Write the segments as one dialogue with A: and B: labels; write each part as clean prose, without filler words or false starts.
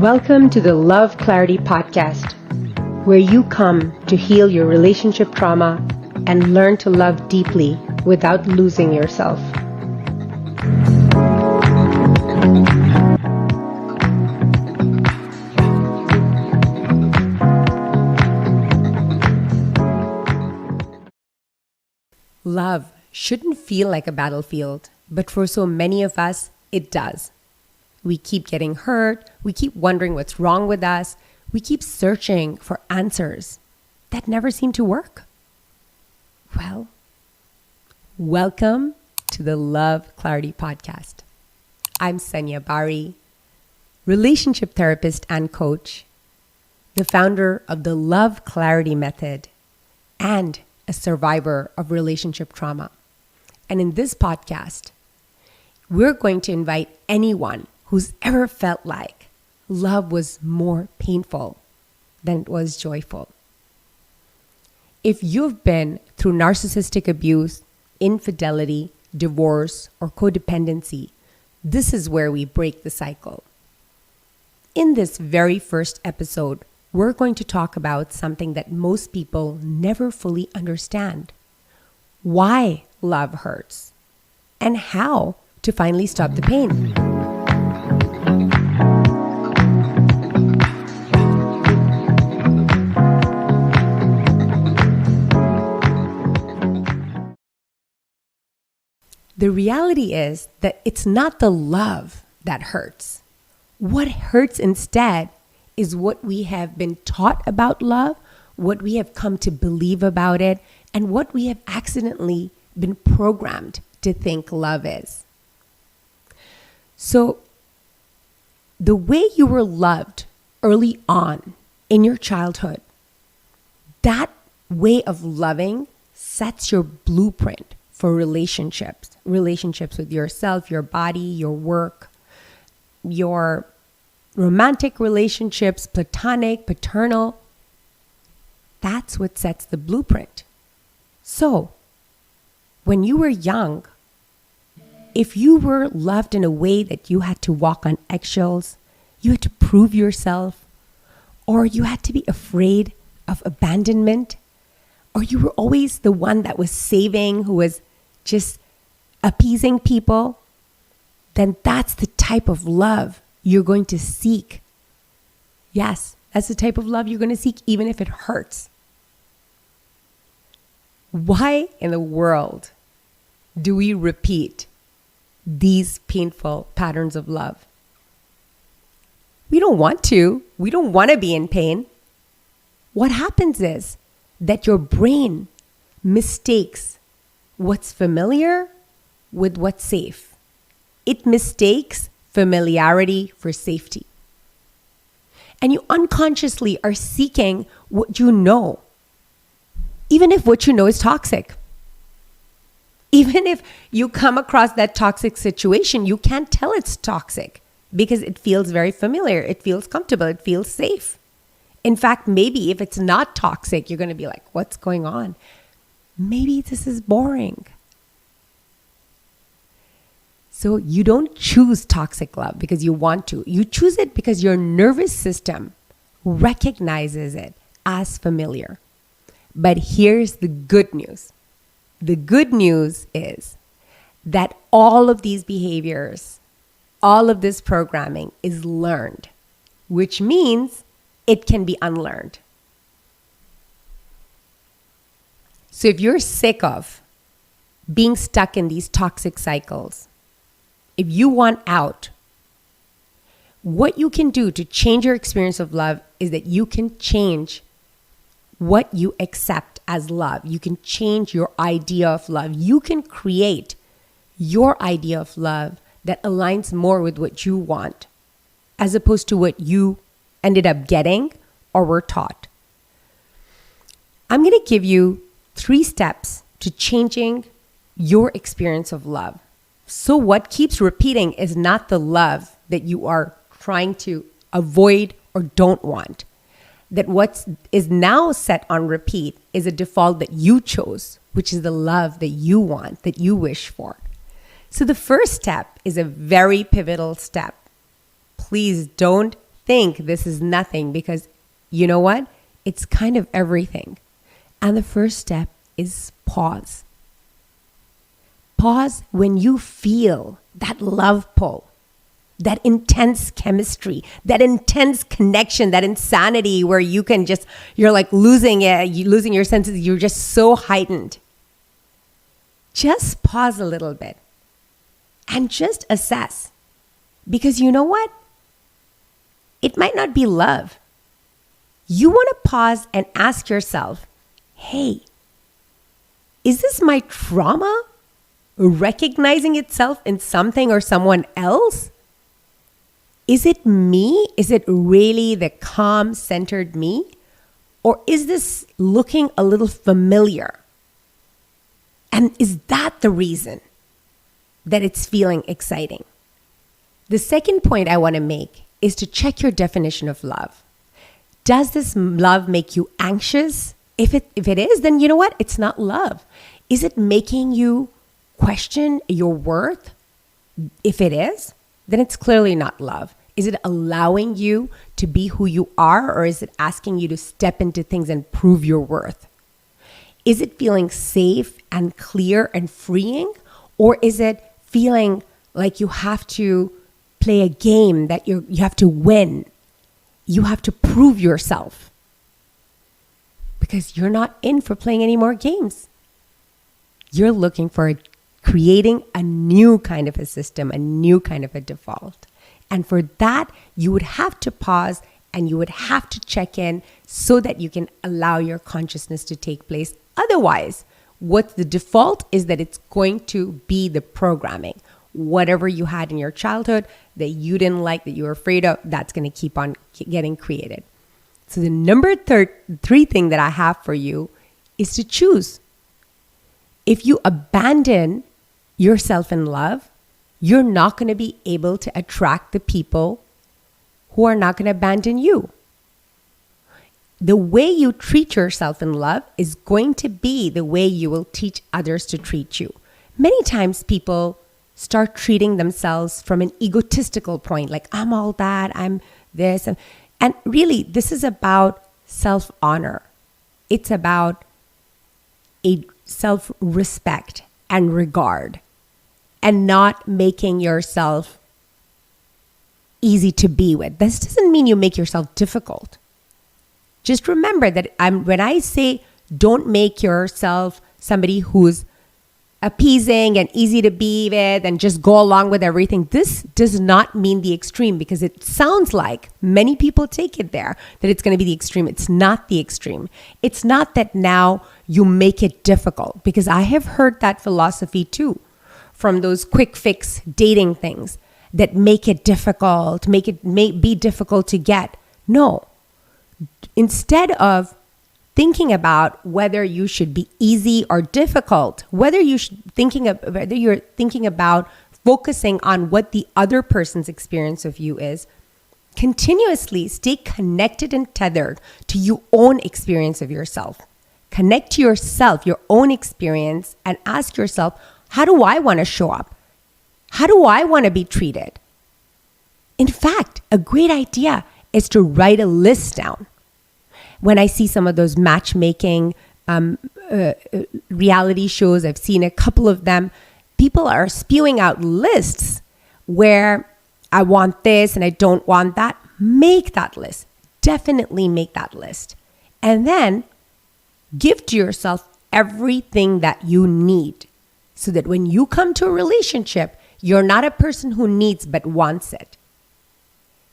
A: Welcome to the Love Clarity Podcast, where you come to heal your relationship trauma and learn to love deeply without losing yourself. Love shouldn't feel like a battlefield, but for so many of us, it does. We keep getting hurt, we keep wondering what's wrong with us, we keep searching for answers that never seem to work. Well, welcome to the Love Clarity Podcast. I'm Sanya Bari, relationship therapist and coach, the founder of the Love Clarity Method, and a survivor of relationship trauma. And in this podcast, we're going to invite anyone who's ever felt like love was more painful than it was joyful. If you've been through narcissistic abuse, infidelity, divorce, or codependency, this is where we break the cycle. In this very first episode, we're going to talk about something that most people never fully understand: why love hurts and how to finally stop the pain. The reality is that it's not the love that hurts. What hurts instead is what we have been taught about love, what we have come to believe about it, and what we have accidentally been programmed to think love is. So, the way you were loved early on in your childhood, that way of loving sets your blueprint for relationships with yourself, your body, your work, your romantic relationships, platonic, paternal. That's what sets the blueprint. So, when you were young, if you were loved in a way that you had to walk on eggshells, you had to prove yourself, or you had to be afraid of abandonment, or you were always the one that was saving, who was just appeasing people, then that's the type of love you're going to seek. Yes, that's the type of love you're going to seek, even if it hurts. Why in the world do we repeat these painful patterns of love? We don't want to. We don't want to be in pain. What happens is that your brain mistakes what's familiar with what's safe. It mistakes familiarity for safety. And you unconsciously are seeking what you know, even if what you know is toxic. Even if you come across that toxic situation, you can't tell it's toxic because it feels very familiar. It feels comfortable. It feels safe. In fact, maybe if it's not toxic, you're going to be like, what's going on? Maybe this is boring. So you don't choose toxic love because you want to. You choose it because your nervous system recognizes it as familiar. But here's the good news. The good news is that all of these behaviors, all of this programming is learned, which means it can be unlearned. So if you're sick of being stuck in these toxic cycles, if you want out, what you can do to change your experience of love is that you can change what you accept as love. You can change your idea of love. You can create your idea of love that aligns more with what you want, as opposed to what you ended up getting or were taught. I'm going to give you 3 steps to changing your experience of love. So what keeps repeating is not the love that you are trying to avoid or don't want. That what is now set on repeat is a default that you chose, which is the love that you want, that you wish for. So the first step is a very pivotal step. Please don't think this is nothing because you know what? It's kind of everything. And the first step is pause. Pause when you feel that love pull, that intense chemistry, that intense connection, that insanity where you can just, you're like losing it, losing your senses, you're just so heightened. Just pause a little bit and just assess. Because you know what? It might not be love. You want to pause and ask yourself, hey, is this my trauma recognizing itself in something or someone else? Is it me? Is it really the calm, centered me? Or is this looking a little familiar? And is that the reason that it's feeling exciting? The second point I want to make is to check your definition of love. Does this love make you anxious? If it is, then you know what? It's not love. Is it making you question your worth? If it is, then it's clearly not love. Is it allowing you to be who you are, or is it asking you to step into things and prove your worth? Is it feeling safe and clear and freeing, or is it feeling like you have to play a game that you have to win? You have to prove yourself because you're not in for playing any more games. You're looking for creating a new kind of a system, a new kind of a default. And for that, you would have to pause and you would have to check in so that you can allow your consciousness to take place. Otherwise, what the default is that it's going to be the programming. Whatever you had in your childhood that you didn't like, that you were afraid of, that's going to keep on getting created. So the number three thing that I have for you is to choose. If you abandon yourself in love, you're not going to be able to attract the people who are not going to abandon you. The way you treat yourself in love is going to be the way you will teach others to treat you. Many times people start treating themselves from an egotistical point, like I'm all that, I'm this. And really, this is about self-honor. It's about a self-respect and regard, and not making yourself easy to be with. This doesn't mean you make yourself difficult. Just remember that when I say don't make yourself somebody who's appeasing and easy to be with and just go along with everything, this does not mean the extreme, because it sounds like many people take it there, that it's going to be the extreme. It's not the extreme. It's not that now you make it difficult, because I have heard that philosophy too from those quick fix dating things that make it difficult, may be difficult to get. No. Instead of thinking about whether you should be easy or difficult, whether you're thinking about focusing on what the other person's experience of you is, continuously stay connected and tethered to your own experience of yourself. Connect to yourself, your own experience, and ask yourself, how do I want to show up? How do I want to be treated? In fact, a great idea is to write a list down. When I see some of those matchmaking reality shows, I've seen a couple of them, people are spewing out lists where I want this and I don't want that. Make that list. Definitely make that list. And then give to yourself everything that you need so that when you come to a relationship, you're not a person who needs but wants it.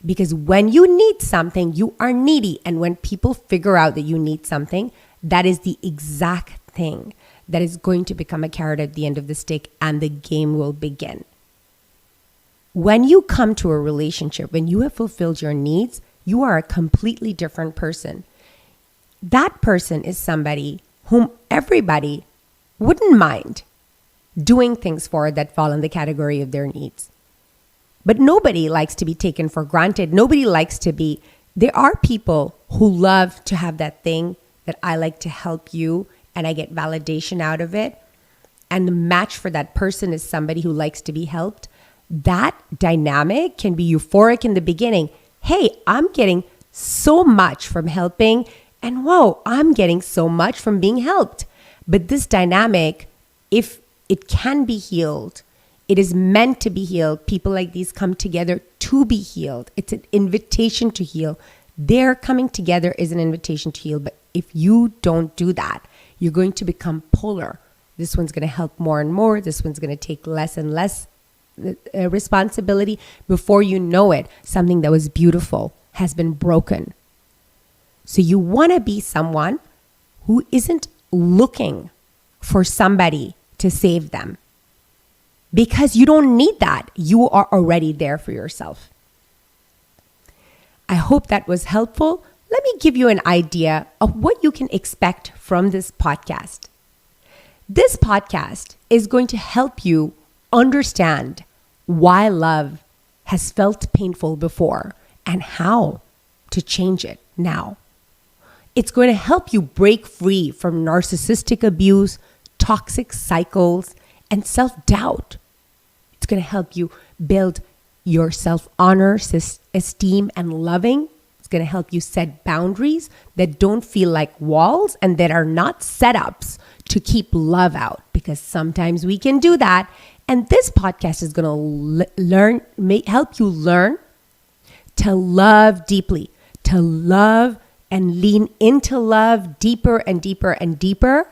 A: Because when you need something, you are needy. And when people figure out that you need something, that is the exact thing that is going to become a carrot at the end of the stick, and the game will begin. When you come to a relationship, when you have fulfilled your needs, you are a completely different person. That person is somebody whom everybody wouldn't mind doing things for that fall in the category of their needs. But nobody likes to be taken for granted. Nobody likes to be, there are people who love to have that thing that I like to help you and I get validation out of it. And the match for that person is somebody who likes to be helped. That dynamic can be euphoric in the beginning. hey, I'm getting so much from helping, and whoa, I'm getting so much from being helped. But this dynamic, if it can be healed, it is meant to be healed. People like these come together to be healed. It's an invitation to heal. Their coming together is an invitation to heal. But if you don't do that, you're going to become polar. This one's going to help more and more. This one's going to take less and less responsibility. Before you know it, something that was beautiful has been broken. So you want to be someone who isn't looking for somebody to save them, because you don't need that. You are already there for yourself. I hope that was helpful. Let me give you an idea of what you can expect from this podcast. This podcast is going to help you understand why love has felt painful before and how to change it now. It's going to help you break free from narcissistic abuse, toxic cycles, and self-doubt. It's going to help you build your self-honor, esteem, and loving. It's going to help you set boundaries that don't feel like walls and that are not setups to keep love out, because sometimes we can do that. And this podcast is going to help you learn to love deeply, to love and lean into love deeper and deeper and deeper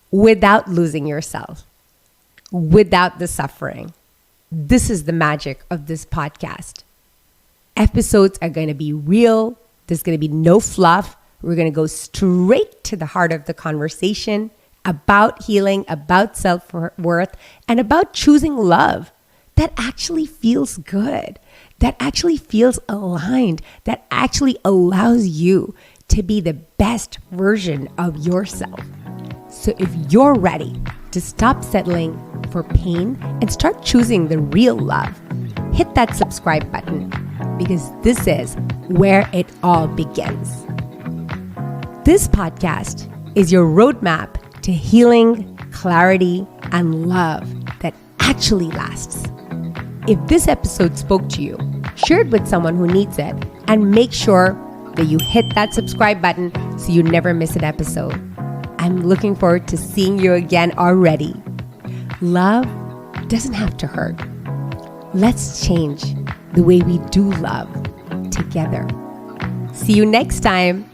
A: without losing yourself, without the suffering. This is the magic of this podcast. Episodes are going to be real. There's going to be no fluff. We're going to go straight to the heart of the conversation about healing, about self-worth, and about choosing love that actually feels good, that actually feels aligned, that actually allows you to be the best version of yourself. So if you're ready to stop settling for pain and start choosing the real love, hit that subscribe button, because this is where it all begins. This podcast is your roadmap to healing, clarity, and love that actually lasts. If this episode spoke to you, share it with someone who needs it, and make sure that you hit that subscribe button so you never miss an episode. I'm looking forward to seeing you again already. Love doesn't have to hurt. Let's change the way we do love together. See you next time.